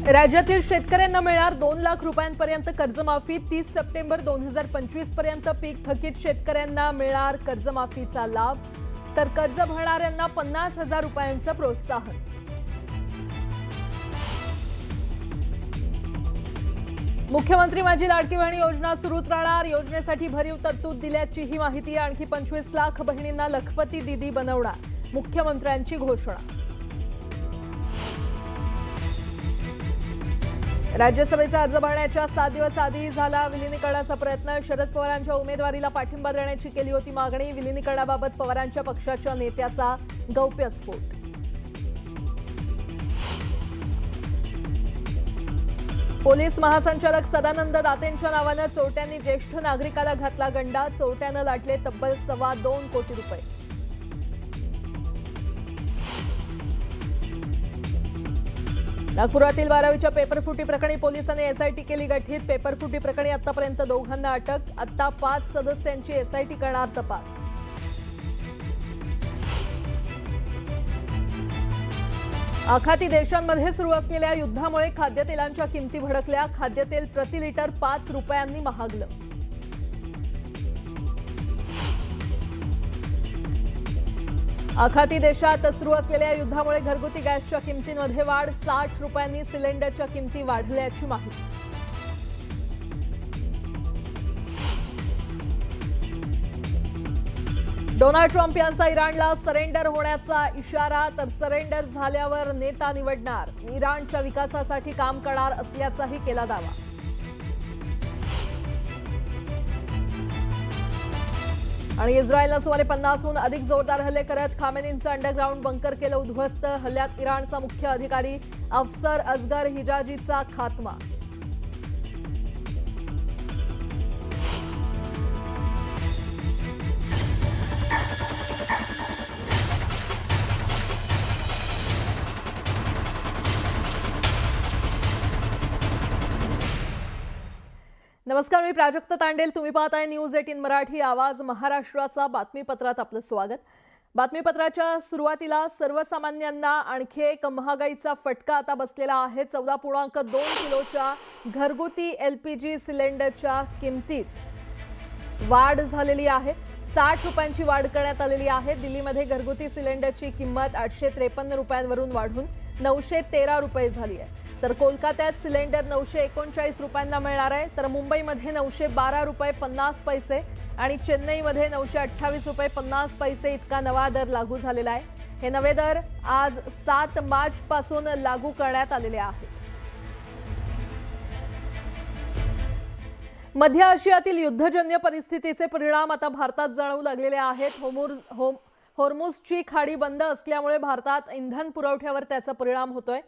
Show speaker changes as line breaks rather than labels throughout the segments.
राज्यातील शेतकऱ्यांना मिळणार 2 लाख रुपयांपर्यंत कर्जमाफी। 30 सप्टेंबर 2025 पर्यंत पीक थकीत शेतकऱ्यांना मिळणार कर्जमाफीचा लाभ, तर कर्ज भरणाऱ्यांना 50,000 रुपयांचं प्रोत्साहन। मुख्यमंत्री माझी लाडकी बहीण योजना सुरूच राहणार। योजनेसाठी भरीव तरतूद दिल्याची ही माहिती। आणखी 25 लाख बहिणींना लखपती दीदी बनवणार, मुख्यमंत्र्यांची घोषणा। राज्यसभेचा अर्ज भरण्याच्या 7 दिवस आधी झाला विलीनीकरणाचा प्रयत्न। शरद पवारांच्या उमेदवारीला पाठिंबा देण्याची केली होती मागणी। विलीनीकरणाबाबत पवारांच्या पक्षाच्या नेत्याचा गौप्यस्फोट। पोलीस महासंचालक सदानंद दातेंच्या नावानं चोरट्यांनी ज्येष्ठ नागरिकाला घातला गंडा। चोरट्यानं लाटले तब्बल 2.25 कोटी रुपये। नागपुरातील 12वीच्या पेपरफुटी प्रकरणी पोलिसांनी एसआयटी केली गठीत। पेपरफुटी प्रकरणी आतापर्यंत दोघांना अटक। आता 5 सदस्यांची एसआयटी करणार तपास। आखाती देशांमध्ये सुरू असलेल्या युद्धामुळे खाद्यतेलांच्या किमती भडकल्या। खाद्यतेल प्रति लिटर 5 रुपयांनी महागलं। आखाती देशात सुरू असलेल्या युद्धामुळे घरगुती गॅसच्या किमतींमध्ये वाढ। 60 रुपयांनी सिलेंडरच्या किमती वाढल्याची माहिती। डोनाल्ड ट्रम्प यांचा इराणला सरेंडर होण्याचा इशारा, तर सरेंडर झाल्यावर नेता निवडणार। इराणच्या विकासासाठी काम करणार असल्याचाही केला दावा। आणि इस्रायलनं सुमारे 50हून अधिक जोरदार हल्ले करत खामेनींचं अंडरग्राऊंड बंकर केलं उद्ध्वस्त। हल्ल्यात इराणचा मुख्य अधिकारी अफसर असगर हिजाजीचा खात्मा। नमस्कार, मी प्राजक्ता तांडेल। तुम्ही पाहताय न्यूज 18 मराठी, आवाज महाराष्ट्राचा। बातमीपत्रात आपलं स्वागत। बातमीपत्राच्या सुरुवातीला सर्वसामान्यांना आणखी एक महागाईचा फटका आता बसलेला आहे। 14.2 किलोच्या घरगुती एलपीजी सिलेंडरच्या किमतीत वाढ झालेली आहे। 60 रुपयांची वाढ करण्यात आलेली आहे। दिल्लीमध्ये घरगुती सिलेंडरची किंमत 853 रुपयांवरून वाढून 913 रुपये झाली आहे। तर कोलकात्यात सिलेंडर 939 रुपयांना मिळणार आहे। तर मुंबईमध्ये 912 रुपये 50 पैसे आणि चेन्नईमध्ये 928 रुपये 50 पैसे इतका नवा दर लागू झालेला आहे। हे नवे दर आज 7 मार्च पासून लागू करण्यात आलेले आहेत। मध्य आशियातील युद्धजन्य परिस्थितीचे परिणाम आता भारतात जाणवू लागलेले आहेत। होर्मुझची खाडी बंद असल्यामुळे भारतात इंधन पुरवठ्यावर त्याचा परिणाम होतोय।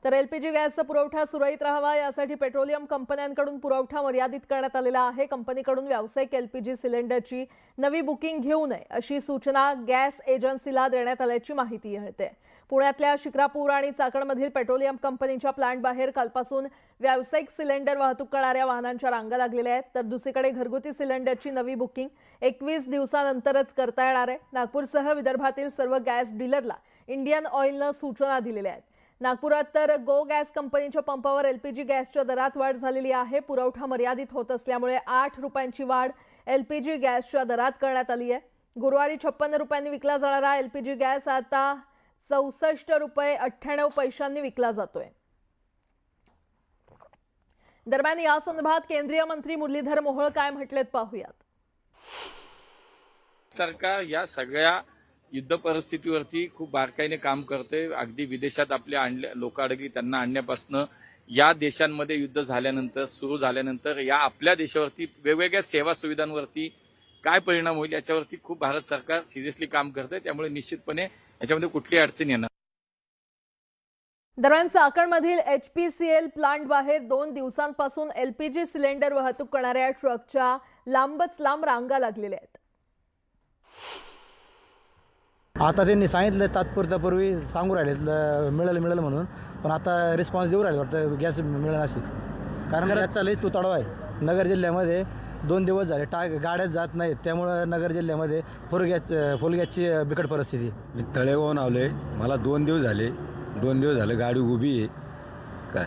तर एलपीजी गॅसचा पुरवठा सुरळीत राहावा यासाठी पेट्रोलियम कंपन्यांकडून पुरवठा मर्यादित करण्यात आलेला आहे। कंपनीकडून व्यावसायिक एलपीजी सिलेंडरची नवी बुकिंग घेऊ नये अशी सूचना गॅस एजन्सीला देण्यात आल्याची माहिती मिळते। पुण्यातल्या शिक्रापूर आणि चाकणमधील पेट्रोलियम कंपनीच्या प्लांट बाहेर कालपासून व्यावसायिक सिलेंडर वाहतूक करणाऱ्या वाहनांच्या रांगा लागलेल्या आहेत। तर दुसरीकडे घरगुती सिलेंडरची नवी बुकिंग 21 दिवसानंतरच करता येणार आहे। नागपूरसह विदर्भातील सर्व गॅस डीलरला इंडियन ऑइलनं सूचना दिलेल्या आहेत। नागपुरात तर गो गॅस कंपनीच्या पंपावर एलपीजी गॅसच्या दरात वाढ झालेली आहे। पुरवठा मर्यादित होत असल्यामुळे 8 रुपयांची वाढ एलपीजी गॅसच्या दरात करण्यात आली आहे। गुरुवारी 56 रुपयांनी विकला जाणारा एलपीजी गॅस आता 64 रुपये 98 पैशांनी विकला जातोय। दरम्यान या संदर्भात केंद्रीय मंत्री मुरलीधर मोहोळ काय म्हटलेत पाहूयात।
सरकार या सगळ्या युद्ध परिस्थितीवरती खूप बारकाईने काम करते। अगदी विदेशात आपल्या लोक अडकली त्यांना आणण्यापासून या देशांमध्ये युद्ध झाल्यानंतर सुरू झाल्यानंतर या आपल्या देशावरती वेगवेगळ्या सेवा सुविधांवरती काय परिणाम होईल याच्यावरती खूप भारत सरकार सिरियसली काम करते। त्यामुळे निश्चितपणे याच्यामध्ये कुठली अडचण येणार।
दरम्यान चाकणमधील एचपीसीएल प्लांट बाहेर 2 दिवसांपासून एलपीजी सिलेंडर वाहतूक करणाऱ्या ट्रकच्या लांबच लांब रांगा लागलेल्या आहेत।
आता त्यांनी सांगितलं तात्पुरत्यापूर्वी सांगू राहिले मिळेल म्हणून, पण आता रिस्पॉन्स देऊ राहिले वाटतं गॅस मिळेल अशी। कारण याचा लई तुतडवा आहे। नगर जिल्ह्यामध्ये 2 दिवस झाले गाड्याच जात नाहीत, त्यामुळं नगर जिल्ह्यामध्ये फुल गॅसची बिकट परिस्थिती।
मी तळेगावून आलोय, मला 2 दिवस झाले गाडी उभी आहे काय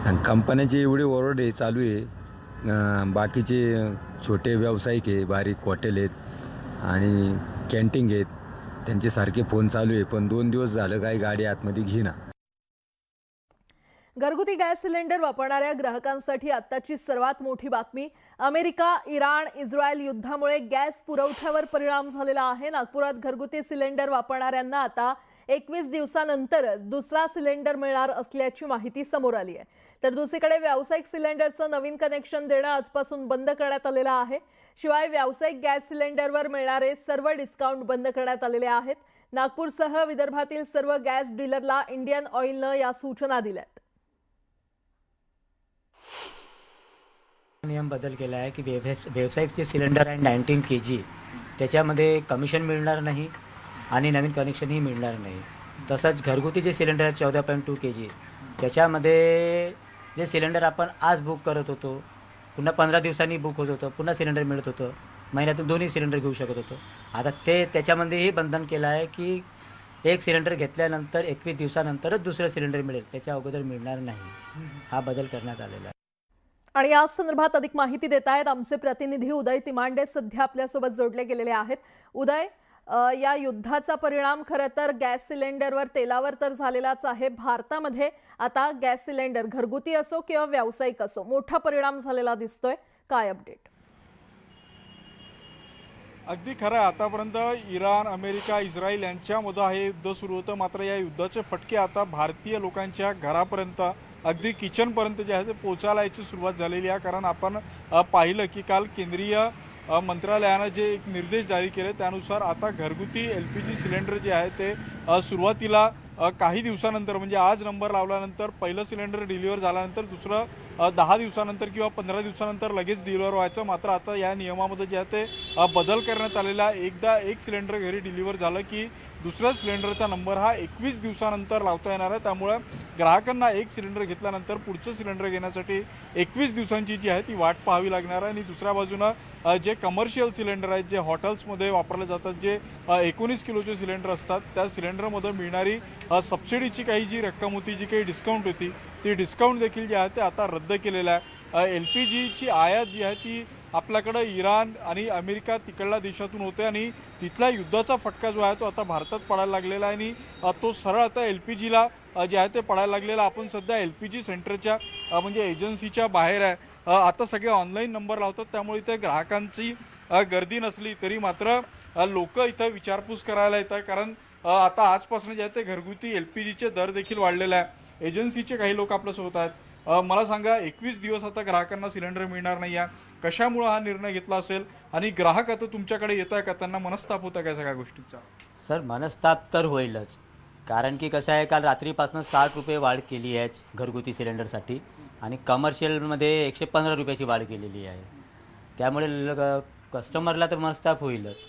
आणि कंपन्याची एवढी ओरडे चालू आहे, बाकीचे छोटे व्यावसायिक आहे, बारीक हॉटेल आहेत आणि कॅन्टीन आहेत, त्यांचे सारखे फोन चालू आहे, पण 2 दिवस झालं काही गाडी आतमध्ये घेईना.
घरगुती गॅस सिलेंडर वापरणाऱ्या ग्राहकांसाठी आत्ताची सर्वात मोठी बातमी. अमेरिका, इराण, इस्रायल युद्धामुळे गॅस पुरवठ्यावर परिणाम झालेला आहे. नागपुरात घरगुती सिलेंडर वापरणाऱ्यांना आता 21 दिवसानंतरच दुसरा सिलेंडर मिळणार असल्याची माहिती समोर आली आहे. तर दुसरीकडे व्यावसायिक सिलेंडरचं नवीन कनेक्शन देणं आजपासून बंद करण्यात आलेलं आहे. शिवाय व्यावसायिक गॅस सिलेंडरवर मिळणारे सर्व डिस्काउंट बंद करण्यात आलेले आहेत. नागपूरसह विदर्भातील सर्व गॅस डीलरला इंडियन ऑइलनं या सूचना दिल्यात.
नियम बदल केला आहे की व्यावसायिकचे सिलेंडर आहे 19 kg, त्याच्यामध्ये कमिशन मिळणार नाही आणि नवीन कनेक्शनही मिळणार नाही. तसंच घरगुती जे सिलेंडर आहे 14.2 kg, त्याच्यामध्ये जे सिलेंडर आपण आज बुक करत होतो, पुन्हा 15 दिवसांनी बुक होत होतं, पुन्हा सिलेंडर मिळत होतं, महिन्यातून 2 सिलेंडर घेऊ शकत होतो. आता त्याच्यामध्येही बंधन केलं आहे की एक सिलेंडर घेतल्यानंतर 21 दिवसानंतरच दुसरं सिलेंडर मिळेल, त्याच्या अगोदर मिळणार नाही. हा बदल करण्यात आलेला आहे.
आणि या संदर्भात अधिक माहिती देत आहेत आमचे प्रतिनिधी उदय तिमांडे, सध्या आपल्यासोबत जोडले गेलेले आहेत. उदय, या युद्धाचा परिणाम खरं तर गॅस सिलेंडरवर, तेलावर तर झालेलाच आहे. भारतामध्ये आता गॅस सिलेंडर घरगुती असो किंवा व्यावसायिक असो, मोठा परिणाम झालेला दिसतोय. काय अपडेट?
अगदी खरं आहे. आतापर्यंत इराण, अमेरिका, इस्रायल यांच्यामध्ये हे युद्ध सुरू होतं. मात्र या युद्धाचे फटके आता भारतीय लोकांच्या घरापर्यंत, अगदी किचनपर्यंत जे आहे ते पोचायला याची सुरुवात झालेली आहे. कारण आपण पाहिलं की काल केंद्रीय मंत्रालयानं जे एक निर्देश जारी केले त्यानुसार आता घरगुती LPG सिलेंडर जे आहे ते सुरुवातीला काही दिवसानंतर, म्हणजे आज नंबर लावल्यानंतर पहिलं सिलेंडर डिलिव्हर झाल्यानंतर दुसरं 10 दिवसानंतर किंवा 15 दिवसानंतर लगेच डिलिव्हर व्हायचं. मात्र आता या नियमामध्ये जे आहे ते बदल करण्यात आलेला आहे. एकदा एक सिलेंडर घरी डिलिव्हर झालं की दुसऱ्या सिलेंडरचा नंबर हा 21 दिवसानंतर लावता येणार आहे. त्यामुळे ग्राहकांना एक सिलेंडर घेतल्यानंतर पुढचं सिलेंडर घेण्यासाठी 21 दिवसांची जी आहे ती वाट पाहावी लागणार आहे. आणि दुसऱ्या बाजूनं जे कमर्शियल सिलेंडर आहेत, जे हॉटेल्समध्ये वापरले जातात, जे 19 किलोचे सिलेंडर असतात, त्या सिलेंडरमध्ये मिळणारी सबसिडीची काही जी रक्कम होती, जी काही डिस्काउंट होती, ती डिस्काउंट देखील जे आहे ते आता रद्द केलेलं आहे. LPGची आयात जी आहे ती आपल्याकडं इराण आणि अमेरिका तिकडल्या देशातून होते आणि तिथल्या युद्धाचा फटका जो आहे तो आता भारतात पडायला लागलेला आहे. आणि तो सरळ आता LPGला जे आहे ते पडायला लागलेला. आपण सध्या LPG सेंटरच्या म्हणजे एजन्सीच्या बाहेर आहे. आता सगळे ऑनलाईन नंबर लावतात, त्यामुळे इथे ग्राहकांची गर्दी नसली तरी मात्र लोक इथं विचारपूस करायला येत आहे. कारण आता आजपासून जे आहे ते घरगुती LPGचे दर देखील वाढलेले आहे. एजन्सीचे काही लोक आपल्यासोबत आहेत. मला सांगा, 21 दिवस आता ग्राहकांना सिलेंडर मिळणार नाही आहे. कशामुळे हा निर्णय घेतला असेल आणि ग्राहक आता तुमच्याकडे येत आहे का? त्यांना मनस्ताप होता का सगळ्या गोष्टींचा?
सर, मनस्ताप तर होईलच. कारण की कसं आहे, काल रात्रीपासून 60 रुपये वाढ केली आहे घरगुती सिलेंडरसाठी आणि कमर्शियलमध्ये 115 रुपयाची वाढ केलेली आहे. त्यामुळे कस्टमरला तर मनस्ताप होईलच.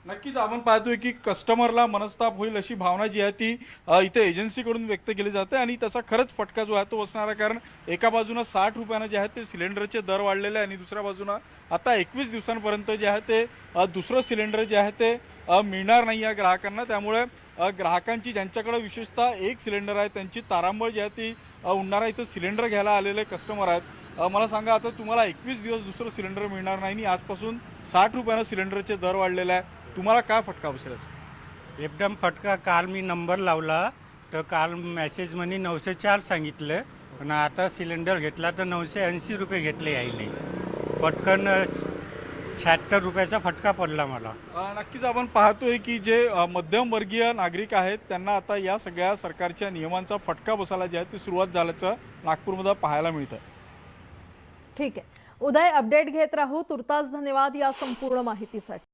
नक्कीच आपण पाहतोय की कस्टमरला मनस्ताप होईल अशी भावना जी आहे ती इथे एजन्सीकडून व्यक्त केली जाते आणि त्याचा खरंच फटका जो आहे तो बसणार आहे. कारण एका बाजूनं 60 रुपयानं जे आहे ते सिलेंडरचे दर वाढलेले आहे आणि दुसऱ्या बाजूनं आता 21 दिवसांपर्यंत जे आहे ते दुसरं सिलेंडर जे आहे ते मिळणार नाही आहे ग्राहकांना. त्यामुळे ग्राहकांची, ज्यांच्याकडे विशेषतः एक सिलेंडर आहे, त्यांची तारांबळ जी आहे ती उडणार आहे. इथं सिलेंडर घ्यायला आलेले कस्टमर आहेत. मला सांगा, आता तुम्हाला 21 दिवस दुसरं सिलेंडर मिळणार नाही आणि आजपासून 60 रुपयानं सिलेंडरचे दर वाढलेले आहे. तुम्हाला काय फटका बसेल?
एकदम फटका. काल मी नंबर लावला तर काल मेसेज म्हणे 904 सांगितलं, पण आता सिलेंडर घेतला तर 980 रुपये घेतले यायने. पटकन 76 रुपयाचा फटका पडला मला.
नक्कीच आपण पाहतोय की जे मध्यमवर्गीय नागरिक आहेत त्यांना आता या सगळ्या सरकारच्या नियमांचा फटका बसायला जे आहे ती सुरुवात झाल्याचं नागपूरमध्ये पाहायला मिळतं.
ठीक आहे उदय, अपडेट घेत राहू. तुर्तास धन्यवाद या संपूर्ण माहितीसाठी.